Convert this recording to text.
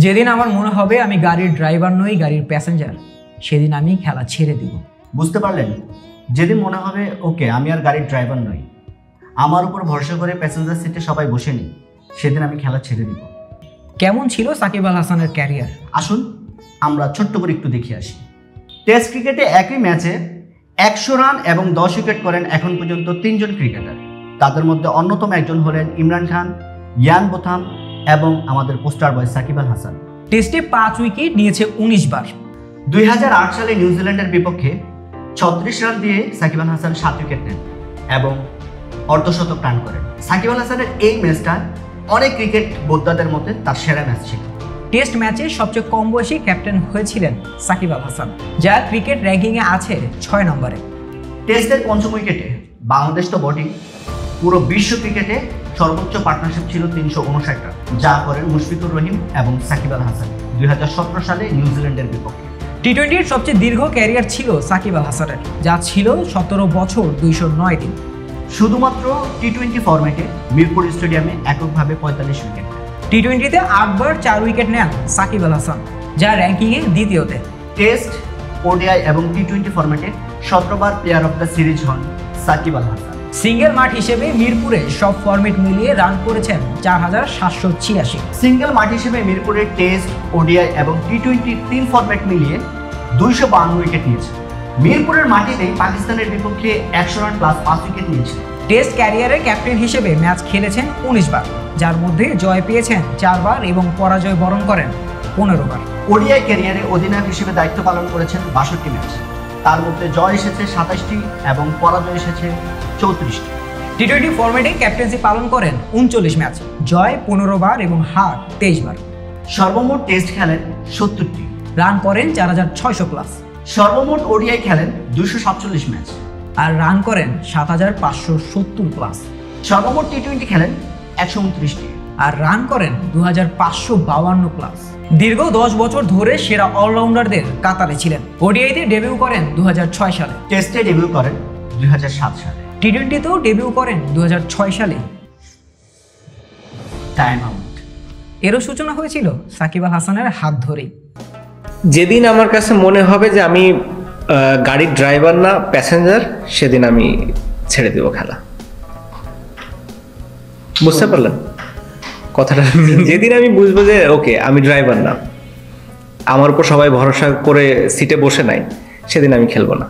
যেদিন আমার মনে হবে আমি গাড়ির ড্রাইভার নই, গাড়ির প্যাসেঞ্জার, সেদিন আমি খেলা ছেড়ে দিব। বুঝতে পারলেন? যেদিন মনে হবে ওকে আমি আর গাড়ির ড্রাইভার নই, আমার উপর ভরসা করে প্যাসেঞ্জার সিটে সবাই বসে নেই, সেদিন আমি খেলা ছেড়ে দিব। কেমন ছিল সাকিব আল হাসানের ক্যারিয়ার? আসুন আমরা ছোট্ট করে একটু দেখে আসি। টেস্ট ক্রিকেটে একই ম্যাচে 100 রান এবং 10 উইকেট করেন এখন পর্যন্ত 3 জন ক্রিকেটার। তাদের মধ্যে অন্যতম একজন হলেন ইমরান খান, ইয়ান বোথাম এবং আমাদের পোস্টার বয় সাকিব আল হাসান। টেস্টে 5 উইকেট নিয়েছে 19 বার। 2008 সালে নিউজিল্যান্ডের বিপক্ষে 36 রান দিয়ে সাকিব আল হাসান 7 উইকেট নেন এবং অর্ধশতক রান করেন। সাকিব আল হাসানের এই ম্যাচটা অনেক ক্রিকেট বোদ্ধাদের মধ্যে তার সেরা ম্যাচ ছিল। টেস্ট ম্যাচে সবচেয়ে কম বয়সী ক্যাপ্টেন হয়েছিলেন সাকিব আল হাসান, যা ক্রিকেট র্যাঙ্কিংয়ে আছে 6 নম্বরে। টেস্টের 5ম উইকেটে বাংলাদেশ তো বটেই, পুরো বিশ্ব ক্রিকেটে সর্বোচ্চ পার্টনারশিপ ছিল 359 রান, যা করেন মুশফিকুর রহিম এবং সাকিব আল হাসান 2017 সালে নিউজিল্যান্ডের বিপক্ষে। টি-20-র সবচেয়ে দীর্ঘ ক্যারিয়ার ছিল সাকিব আল হাসানের, যা ছিল 17 বছর 209 দিন। শুধুমাত্র টি-20 ফরম্যাটে মিরপুর স্টেডিয়ামে এককভাবে 45 উইকেট। টি-20-তে 8 বার 4 উইকেট নেন সাকিব আল হাসান, যা র্যাঙ্কিংয়ে দ্বিতীয়তে। টেস্ট, ওডিআই এবং টি-20 ফরম্যাটে 17 বার প্লেয়ার অফ দ্য সিরিজ হন সাকিব আল হাসান। সিঙ্গেল মাঠ হিসেবে মিরপুরে সব ফরম্যাট মিলিয়ে রান করেছেন 4786। সিঙ্গেল মাঠ হিসেবে মিরপুরে টেস্ট, ওডিআই এবং টি-20 3 ফরম্যাট মিলিয়ে 252 উইকেট নিয়েছে। মিরপুরের মাটিতেই পাকিস্তানের বিপক্ষে 100 রান প্লাস 5 উইকেট নিয়েছে। টেস্ট ক্যারিয়ারে ক্যাপ্টেন হিসেবে ম্যাচ খেলেছেন 19 বার, যার মধ্যে জয় পেয়েছেন 4 বার এবং পরাজয় বরণ করেন 15 বার। ওডিআই ক্যারিয়ারে অধিনায়ক হিসেবে দায়িত্ব পালন করেছেন 62 ম্যাচ, তার মধ্যে জয় এসেছে 27টি এবং পরাজয় এসেছে 34টি। টি-20 ফরম্যাটে ক্যাপ্টেন্সি পালন করেন 39 ম্যাচ, জয় 15 বার এবং হার 23 বার। সর্বমোট টেস্ট খেলেন 70টি, রান করেন 4600 প্লাস। সর্বমোট ওডিআই খেলেন 247 ম্যাচ আর রান করেন 7570 প্লাস। সর্বমোট টি-20 খেলেন 129টি আর রান করেন 2552 প্লাস। দীর্ঘ 10 বছর ধরে সেরা অলরাউন্ডারদের কাতারে ছিলেন। ওডিআইতে ডেবিউ করেন 2006 সালে, টেস্টে ডেবিউ করেন 2007 সালে, টি-20তেও ডেবিউ করেন 2006 সালে। Time out. এরও সূচনা হয়েছিল সাকিব আল হাসানের হাত ধরেই। যেদিন আমার কাছে মনে হবে যে আমি গাড়ির ড্রাইভার না প্যাসেঞ্জার, সেদিন আমি ছেড়ে দেব খেলা। বুঝতে পারলেন কথাটা? যেদিন আমি বুঝবো যে ওকে আমি ড্রাইভার না, আমার উপর সবাই ভরসা করে সিটে বসে নাই, সেদিন আমি খেলবো না।